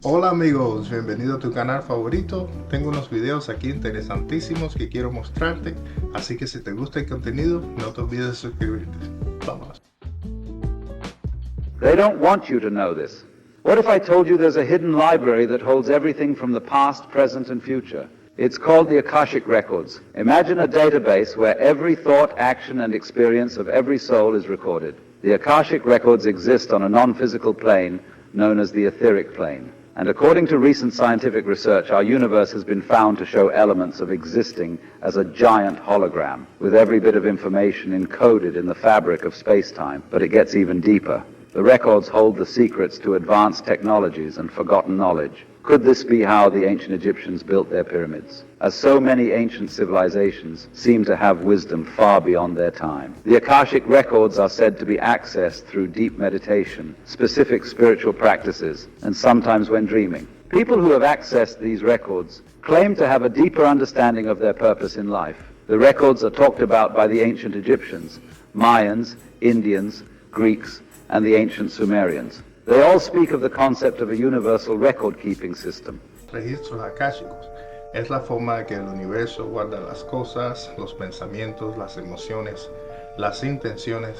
Hola amigos, bienvenido a tu canal favorito. Tengo unos videos aquí interesantísimos que quiero mostrarte, así que si te gusta el contenido, no te olvides de suscribirte. Vámonos. They don't want you to know this. What if I told you there's a hidden library that holds everything from the past, present, and future? It's called the Akashic Records. Imagine a database where every thought, action, and experience of every soul is recorded. The Akashic Records exist on a non-physical plane known as the etheric plane. And according to recent scientific research, our universe has been found to show elements of existing as a giant hologram, with every bit of information encoded in the fabric of space-time. But it gets even deeper. The records hold the secrets to advanced technologies and forgotten knowledge. Could this be how the ancient Egyptians built their pyramids? As so many ancient civilizations seem to have wisdom far beyond their time. The Akashic records are said to be accessed through deep meditation, specific spiritual practices, and sometimes when dreaming. People who have accessed these records claim to have a deeper understanding of their purpose in life. The records are talked about by the ancient Egyptians, Mayans, Indians, Greeks, and the ancient Sumerians. They all speak of the concept of a universal record-keeping system. Registros akáshicos es la forma que el universo guarda las cosas, los pensamientos, las emociones, las intenciones,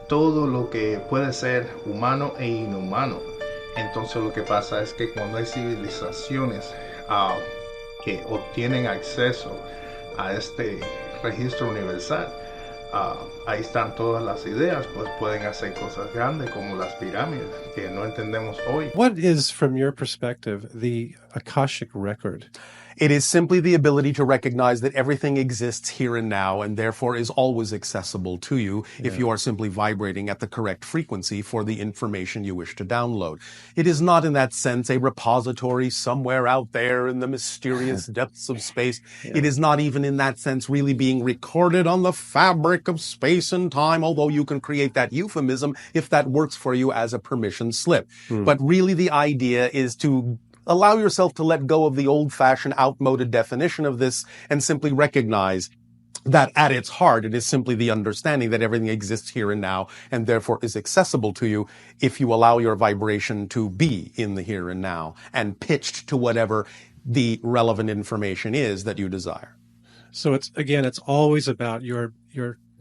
todo lo que puede ser humano e inhumano. Entonces lo que pasa es que cuando hay civilizaciones que obtienen acceso a este registro universal, ahí están todas las ideas, pues pueden hacer cosas grandes como las pirámides que no entendemos hoy. What is, from your perspective, the Akashic record? It is simply the ability to recognize that everything exists here and now and therefore is always accessible to you if you are simply vibrating at the correct frequency for the information you wish to download. It is not in that sense a repository somewhere out there in the mysterious depths of space. It is not even in that sense really being recorded on the fabric of space and time, although you can create that euphemism if that works for you as a permission slip. But really the idea is to allow yourself to let go of the old-fashioned, outmoded definition of this and simply recognize that at its heart, it is simply the understanding that everything exists here and now and therefore is accessible to you if you allow your vibration to be in the here and now and pitched to whatever the relevant information is that you desire. So it's always about your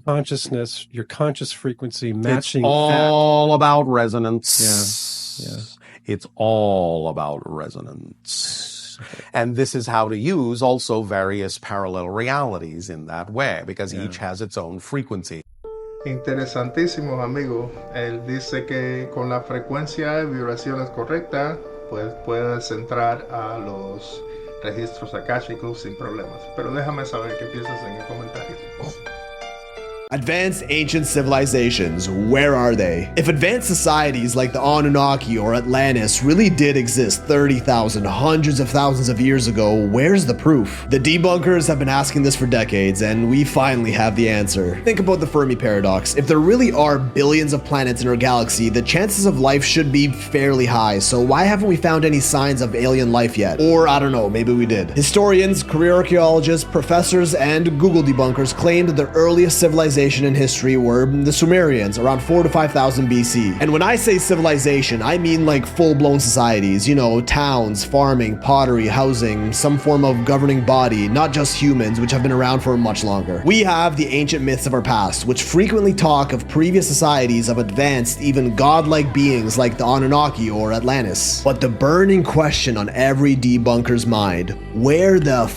consciousness, your conscious frequency matching. It's all about resonance. Yeah. It's all about resonance. And this is how to use also various parallel realities in that way, because each has its own frequency. Interesantísimo, amigo. Él dice que con la frecuencia y vibraciones correctas, pues puedes entrar a los registros akáshicos sin problemas. Pero déjame saber qué piensas en el comentario. Advanced ancient civilizations, where are they? If advanced societies like the Anunnaki or Atlantis really did exist 30,000, hundreds of thousands of years ago, where's the proof? The debunkers have been asking this for decades, and we finally have the answer. Think about the Fermi paradox. If there really are billions of planets in our galaxy, the chances of life should be fairly high, so why haven't we found any signs of alien life yet? Or, I don't know, maybe we did. Historians, career archaeologists, professors, and Google debunkers claimed that the earliest civilization in history were the Sumerians, around 4,000 to 5,000 BC. And when I say civilization, I mean like full-blown societies, you know, towns, farming, pottery, housing, some form of governing body, not just humans, which have been around for much longer. We have the ancient myths of our past, which frequently talk of previous societies of advanced, even godlike beings like the Anunnaki or Atlantis. But the burning question on every debunker's mind, where the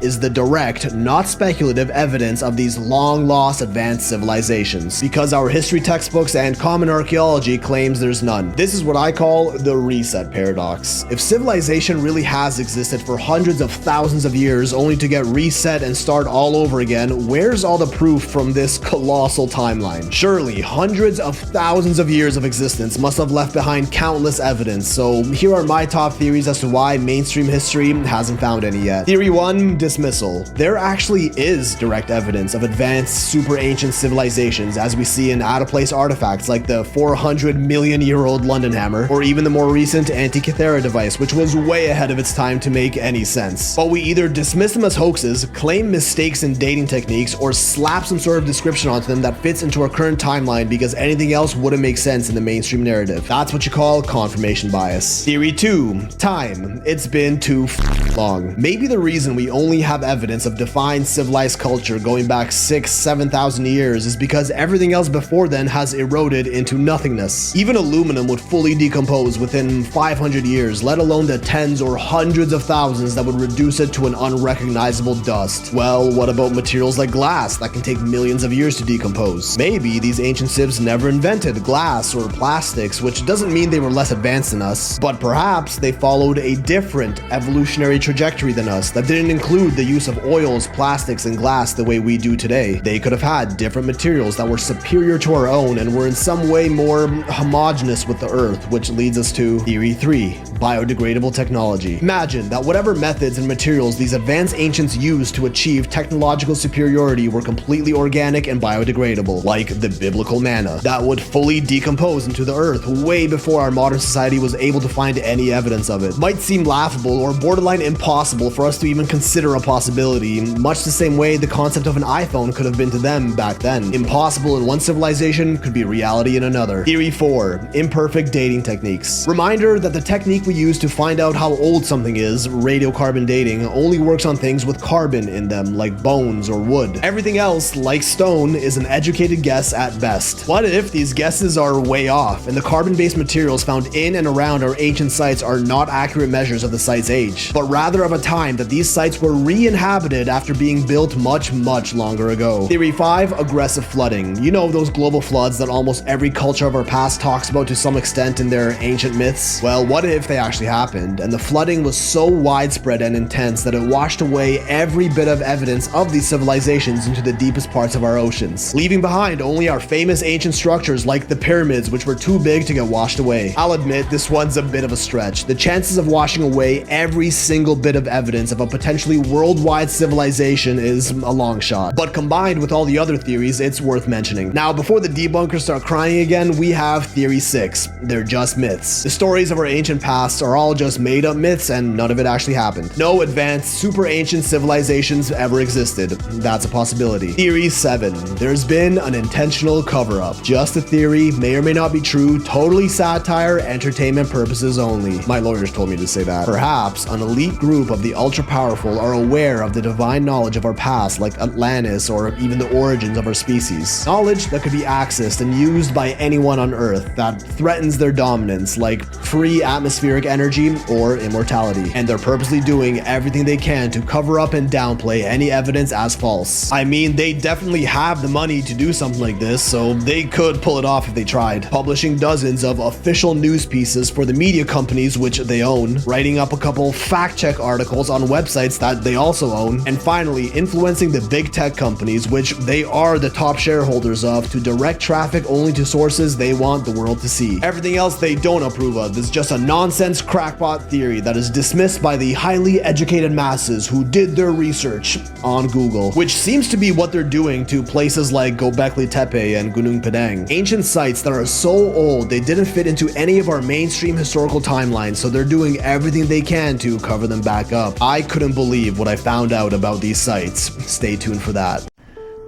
is the direct, not speculative evidence of these long-lost advanced civilizations? Because our history textbooks and common archaeology claims there's none. This is what I call the reset paradox. If civilization really has existed for hundreds of thousands of years only to get reset and start all over again, where's all the proof from this colossal timeline? Surely, hundreds of thousands of years of existence must have left behind countless evidence, so here are my top theories as to why mainstream history hasn't found any yet. Theory 1, dismissal, there actually is direct evidence of advanced super ancient civilizations, as we see in out-of-place artifacts like the 400 million year old London hammer, or even the more recent Antikythera device, which was way ahead of its time to make any sense. But we either dismiss them as hoaxes, claim mistakes in dating techniques, or slap some sort of description onto them that fits into our current timeline because anything else wouldn't make sense in the mainstream narrative. That's what you call confirmation bias. Theory 2. Time. It's been too long. Maybe the reason we only have evidence of defined civilized culture going back 6,000-7,000 years is because everything else before then has eroded into nothingness. Even aluminum would fully decompose within 500 years, let alone the tens or hundreds of thousands that would reduce it to an unrecognizable dust. Well, what about materials like glass that can take millions of years to decompose? Maybe these ancient civs never invented glass or plastics, which doesn't mean they were less advanced than us, but perhaps they followed a different evolutionary trajectory than us that didn't include the use of oils, plastics, and glass the way we do today. They could have had different materials that were superior to our own and were in some way more homogeneous with the earth, which leads us to Theory 3, biodegradable technology. Imagine that whatever methods and materials these advanced ancients used to achieve technological superiority were completely organic and biodegradable, like the biblical manna, that would fully decompose into the earth way before our modern society was able to find any evidence of it. Might seem laughable or borderline impossible for us to even consider a possibility, much the same way the concept of an iPhone could have been to them back then. Impossible in one civilization could be reality in another. Theory 4, imperfect dating techniques. Reminder that the technique we use to find out how old something is, radiocarbon dating, only works on things with carbon in them, like bones or wood. Everything else, like stone, is an educated guess at best. What if these guesses are way off, and the carbon-based materials found in and around our ancient sites are not accurate measures of the site's age, but rather of a time that these sites were re-inhabited after being built much longer ago? Theory 5, aggressive flooding. You know, those global floods that almost every culture of our past talks about to some extent in their ancient myths? Well, what if they actually happened, and the flooding was so widespread and intense that it washed away every bit of evidence of these civilizations into the deepest parts of our oceans, leaving behind only our famous ancient structures like the pyramids, which were too big to get washed away? I'll admit, this one's a bit of a stretch. The chances of washing away every single bit of evidence of a potentially worldwide civilization is a long shot, but combined with all the other theories, it's worth mentioning. Now, before the debunkers start crying again, we have Theory 6. They're just myths. The stories of our ancient past are all just made up myths and none of it actually happened. No advanced, super ancient civilizations ever existed. That's a possibility. Theory 7. There's been an intentional cover-up. Just a theory, may or may not be true, totally satire, entertainment purposes only. My lawyers told me to say that. Perhaps an elite group of the ultra-powerful are aware of the divine knowledge of our past, like Atlantis or even the origins of our species. Knowledge that could be accessed and used by anyone on Earth that threatens their dominance, like free atmospheric energy or immortality. And they're purposely doing everything they can to cover up and downplay any evidence as false. I mean, they definitely have the money to do something like this, so they could pull it off if they tried. Publishing dozens of official news pieces for the media companies which they own, writing up a couple fact-check articles on websites that they also own, and finally influencing the big tech companies, which they are the top shareholders of, to direct traffic only to sources they want the world to see. Everything else they don't approve of is just a nonsense crackpot theory that is dismissed by the highly educated masses who did their research on Google, which seems to be what they're doing to places like Göbekli Tepe and Gunung Padang. Ancient sites that are so old they didn't fit into any of our mainstream historical timelines, so they're doing everything they can to cover them back up. I couldn't believe what I found out about these sites. Stay tuned for that.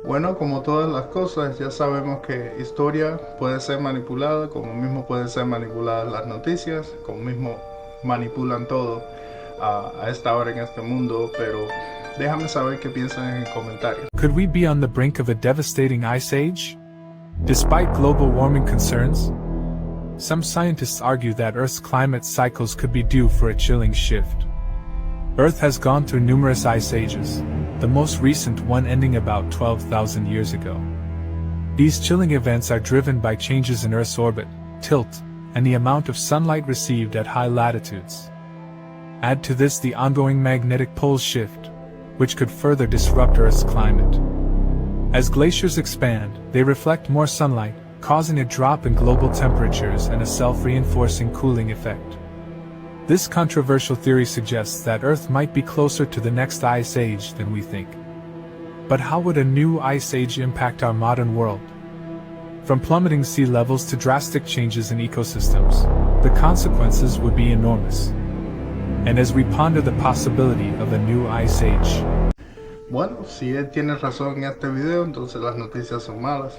Bueno, como todas las cosas, ya sabemos que historia puede ser manipulada, como mismo pueden ser manipuladas las noticias, como mismo manipulan todo a esta hora en este mundo, pero déjame saber qué piensan en el comentario. Could we be on the brink of a devastating ice age? Despite global warming concerns, some scientists argue that Earth's climate cycles could be due for a chilling shift. Earth has gone through numerous ice ages, the most recent one ending about 12,000 years ago. These chilling events are driven by changes in Earth's orbit, tilt, and the amount of sunlight received at high latitudes. Add to this the ongoing magnetic pole shift, which could further disrupt Earth's climate. As glaciers expand, they reflect more sunlight, causing a drop in global temperatures and a self-reinforcing cooling effect. This controversial theory suggests that Earth might be closer to the next ice age than we think. But how would a new ice age impact our modern world? From plummeting sea levels to drastic changes in ecosystems, the consequences would be enormous. And as we ponder the possibility of a new ice age. Bueno, si él tiene razón en este video, entonces las noticias son malas.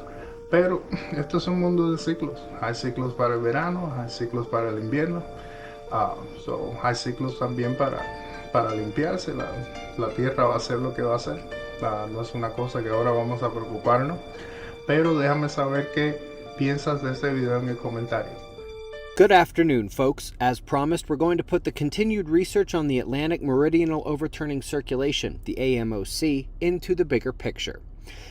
Pero esto es un mundo de ciclos. Hay ciclos para el verano, hay ciclos para el invierno. Hay ciclos también para limpiarse. La tierra va a hacer lo que va a hacer. No es una cosa que ahora vamos a preocuparnos. Pero déjame saber qué piensas de este video en el comentario. Good afternoon, folks. As promised, we're going to put the continued research on the Atlantic Meridional Overturning Circulation, the AMOC, into the bigger picture.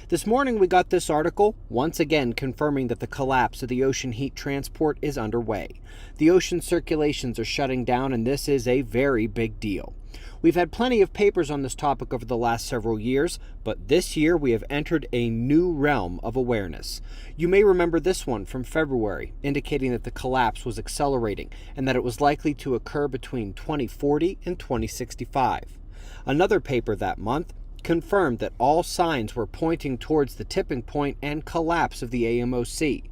This morning we got this article, once again confirming that the collapse of the ocean heat transport is underway. The ocean circulations are shutting down, and this is a very big deal. We've had plenty of papers on this topic over the last several years, but this year we have entered a new realm of awareness. You may remember this one from February, indicating that the collapse was accelerating and that it was likely to occur between 2040 and 2065. Another paper that month confirmed that all signs were pointing towards the tipping point and collapse of the AMOC.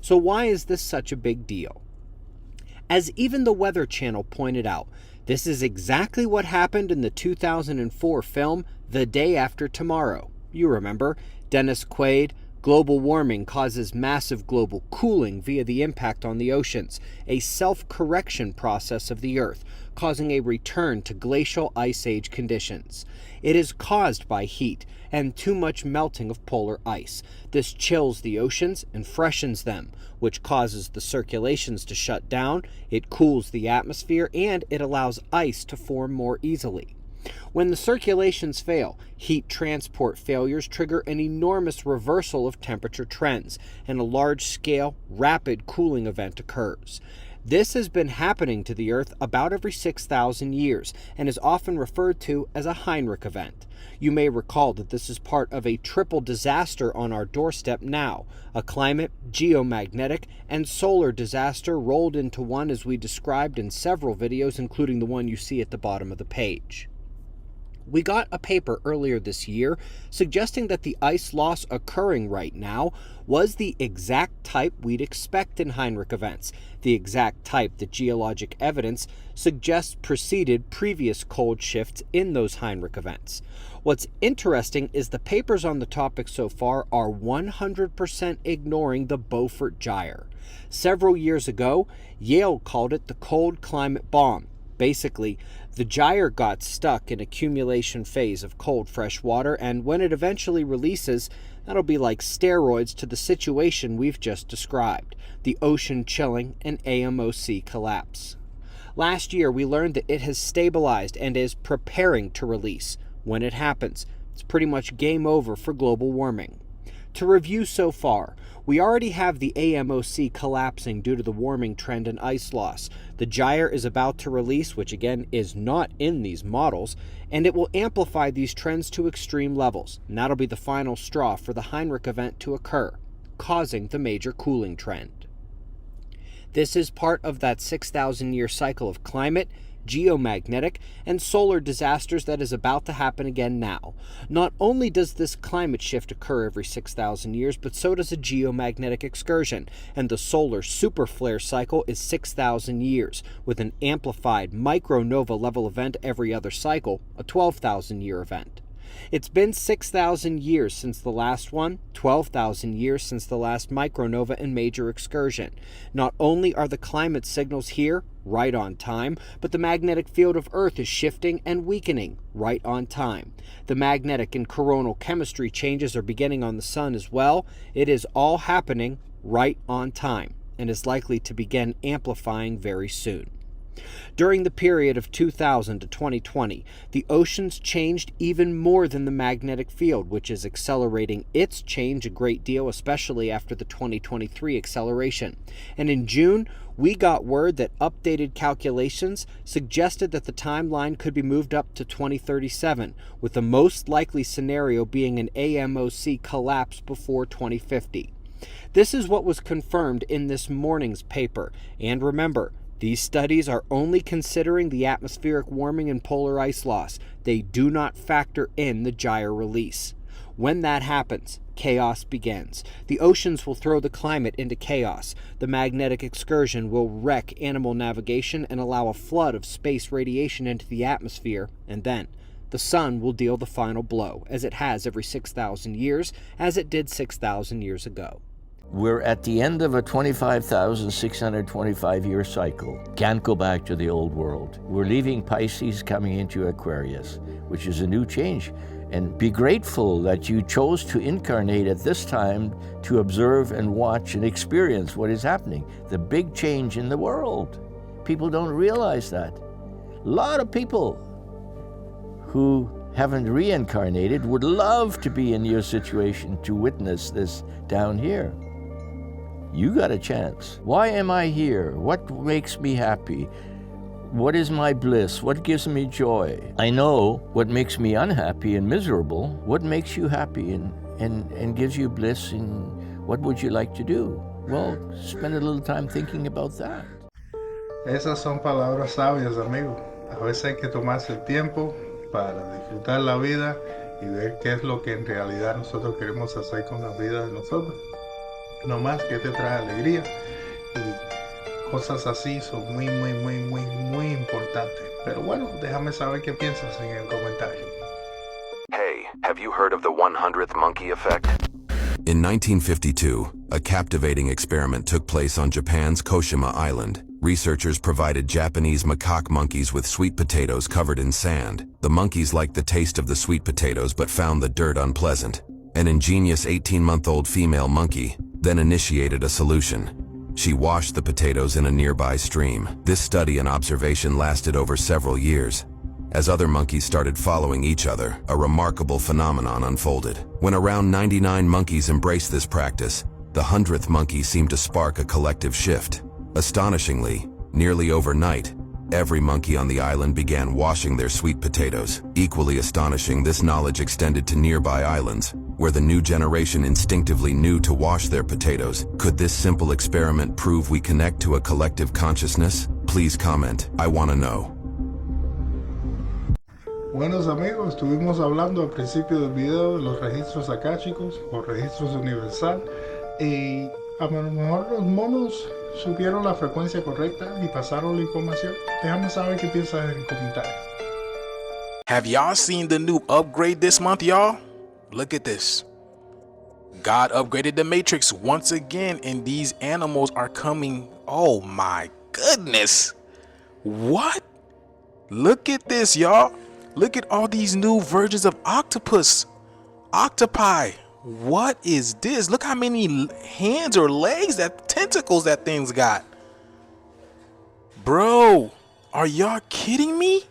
So why is this such a big deal? As even the Weather Channel pointed out, this is exactly what happened in the 2004 film The Day After Tomorrow. You remember, Dennis Quaid, global warming causes massive global cooling via the impact on the oceans, a self-correction process of the Earth, causing a return to glacial ice age conditions. It is caused by heat and too much melting of polar ice. This chills the oceans and freshens them, which causes the circulations to shut down, it cools the atmosphere, and it allows ice to form more easily. When the circulations fail, heat transport failures trigger an enormous reversal of temperature trends, and a large-scale, rapid cooling event occurs. This has been happening to the Earth about every 6,000 years and is often referred to as a Heinrich event. You may recall that this is part of a triple disaster on our doorstep now, a climate, geomagnetic, and solar disaster rolled into one as we described in several videos, including the one you see at the bottom of the page. We got a paper earlier this year suggesting that the ice loss occurring right now was the exact type we'd expect in Heinrich events, the exact type that geologic evidence suggests preceded previous cold shifts in those Heinrich events. What's interesting is the papers on the topic so far are 100% ignoring the Beaufort Gyre. Several years ago, Yale called it the cold climate bomb. Basically, the gyre got stuck in accumulation phase of cold fresh water, and when it eventually releases, that'll be like steroids to the situation we've just described, the ocean chilling and AMOC collapse. Last year, we learned that it has stabilized and is preparing to release. When it happens, it's pretty much game over for global warming. To review so far, we already have the AMOC collapsing due to the warming trend and ice loss. The gyre is about to release, which again is not in these models, and it will amplify these trends to extreme levels. And that'll be the final straw for the Heinrich event to occur, causing the major cooling trend. This is part of that 6,000-year cycle of climate, geomagnetic, and solar disasters that is about to happen again now. Not only does this climate shift occur every 6,000 years, but so does a geomagnetic excursion, and the solar superflare cycle is 6,000 years, with an amplified micronova level event every other cycle, a 12,000-year event. It's been 6,000 years since the last one, 12,000 years since the last micronova and major excursion. Not only are the climate signals here right on time, but the magnetic field of Earth is shifting and weakening right on time. The magnetic and coronal chemistry changes are beginning on the sun as well. It is all happening right on time and is likely to begin amplifying very soon. During the period of 2000 to 2020, the oceans changed even more than the magnetic field, which is accelerating its change a great deal, especially after the 2023 acceleration. And in June, we got word that updated calculations suggested that the timeline could be moved up to 2037, with the most likely scenario being an AMOC collapse before 2050. This is what was confirmed in this morning's paper, and remember, These studies are only considering the atmospheric warming and polar ice loss. They do not factor in the gyre release. When that happens, chaos begins. The oceans will throw the climate into chaos. The magnetic excursion will wreck animal navigation and allow a flood of space radiation into the atmosphere, and then the sun will deal the final blow, as it has every 6,000 years, as it did 6,000 years ago. We're at the end of a 25,625-year cycle. Can't go back to the old world. We're leaving Pisces, coming into Aquarius, which is a new change. And be grateful that you chose to incarnate at this time to observe and watch and experience what is happening. The big change in the world. People don't realize that. A lot of people who haven't reincarnated would love to be in your situation to witness this down here. You got a chance. Why am I here? What makes me happy? What is my bliss? What gives me joy? I know what makes me unhappy and miserable. What makes you happy and gives you bliss, and what would you like to do? Well, spend a little time thinking about that. Esas son palabras sabias, amigo. A veces hay que tomarse el tiempo para disfrutar la vida y ver qué es lo que en realidad nosotros queremos hacer con la vida de nosotros. No más que te trae alegría, y cosas así son muy importantes. Pero bueno, déjame saber qué piensas en el comentario. Hey, have you heard of the 100th monkey effect? In 1952, a captivating experiment took place on Japan's Koshima Island. Researchers provided Japanese macaque monkeys with sweet potatoes covered in sand. The monkeys liked the taste of the sweet potatoes but found the dirt unpleasant. An ingenious 18-month-old female monkey then initiated a solution. She washed the potatoes in a nearby stream. This study and observation lasted over several years. As other monkeys started following each other, a remarkable phenomenon unfolded. When around 99 monkeys embraced this practice, the 100th monkey seemed to spark a collective shift. Astonishingly, nearly overnight, every monkey on the island began washing their sweet potatoes. Equally astonishing, this knowledge extended to nearby islands, where the new generation instinctively knew to wash their potatoes. Could this simple experiment prove we connect to a collective consciousness? Please comment. I want to know. Buenos amigos, estuvimos hablando al principio del video de los registros akáshicos o registros universal, y a lo mejor los monos supieron la frecuencia correcta y pasaron la información. Déjame saber qué piensas en el comentario. Have y'all seen the new upgrade this month, y'all? Look at this. God upgraded the Matrix once again, and these animals are coming. Oh my goodness. What? Look at this, y'all. Look at all these new versions of octopus, octopi. What is this? Look how many hands or legs, that tentacles that thing's got. Bro, are y'all kidding me?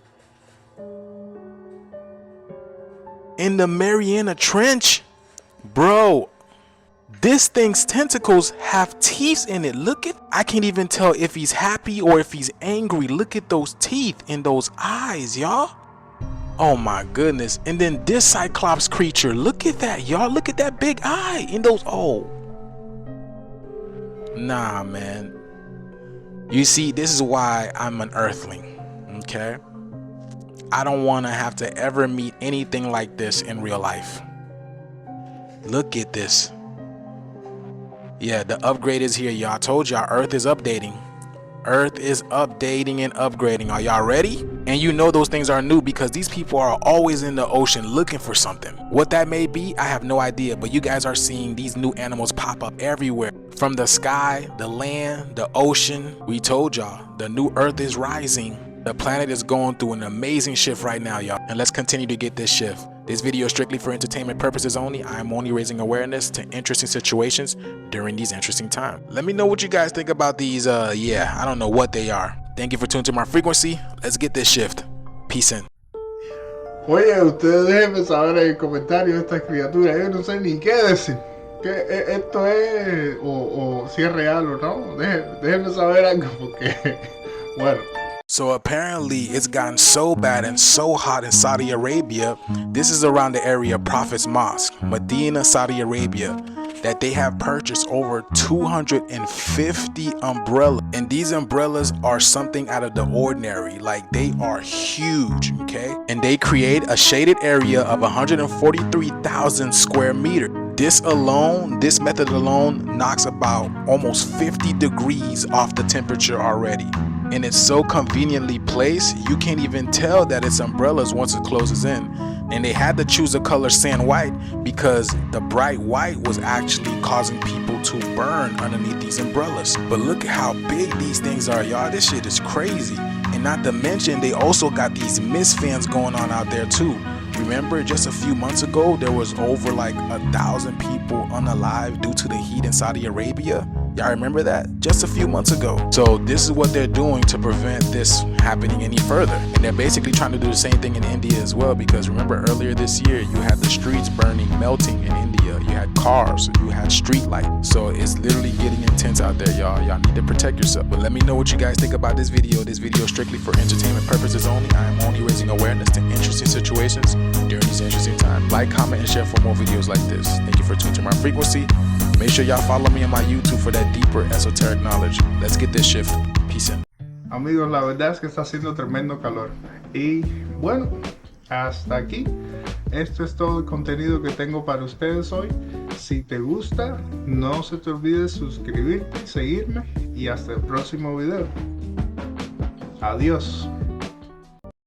In the Mariana Trench, bro, this thing's tentacles have teeth in it. Look at, I can't even tell if he's happy or if he's angry. Look at those teeth in those eyes, y'all. Oh my goodness. And then this Cyclops creature, look at that, y'all. Look at that big eye in those. Oh, nah, man. You see, this is why I'm an earthling. Okay, I don't want to have to ever meet anything like this in real life. Look at this. Yeah, the upgrade is here, y'all. I told y'all, Earth is updating. Earth is updating and upgrading. Are y'all ready? And you know those things are new because these people are always in the ocean looking for something. What that may be, I have no idea, but you guys are seeing these new animals pop up everywhere. From the sky, the land, the ocean. We told y'all, the new Earth is rising. The planet is going through an amazing shift right now, y'all. And let's continue to get this shift. This video is strictly for entertainment purposes only. I am only raising awareness to interesting situations during these interesting times. Let me know what you guys think about these, yeah, I don't know what they are. Thank you for tuning to my frequency. Let's get this shift. Peace in. Oye, ustedes déjenme saber en el comentario de esta criatura. Yo no sé ni qué decir. ¿Qué esto es? O si es real o no. Déjenme saber algo porque, bueno. So apparently it's gotten so bad and so hot in Saudi Arabia. This is around the area of Prophet's Mosque, Medina, Saudi Arabia. that they have purchased over 250 umbrellas. And these umbrellas are something out of the ordinary. Like, they are huge, okay? And they create a shaded area of 143,000 square meters. This method alone knocks about almost 50 degrees off the temperature already. And it's so conveniently placed, you can't even tell that it's umbrellas once it closes in. And they had to choose a color sand white because the bright white was actually causing people to burn underneath these umbrellas. But look at how big these things are, y'all. This shit is crazy. And not to mention, they also got these mist fans going on out there too. Remember, just a few months ago, there was over like 1,000 people unalive due to the heat in Saudi Arabia. Y'all remember that? Just a few months ago. So this is what they're doing to prevent this happening any further. And they're basically trying to do the same thing in India as well, because remember earlier this year, you had the streets burning, melting in India. You had cars, you had street lights. So it's literally getting intense out there, y'all. Y'all need to protect yourself. But let me know what you guys think about this video. This video is strictly for entertainment purposes only. I am only raising awareness to interesting situations during these interesting times. Like, comment, and share for more videos like this. Thank you for tuning to my frequency. Make sure y'all follow me on my YouTube for that deeper esoteric knowledge. Let's get this shift. Peace in. Amigos, la verdad es que está haciendo tremendo calor. Y bueno, hasta aquí. Esto es todo el contenido que tengo para ustedes hoy. Si te gusta, no se te olvide suscribirte, seguirme y hasta el próximo video. Adiós.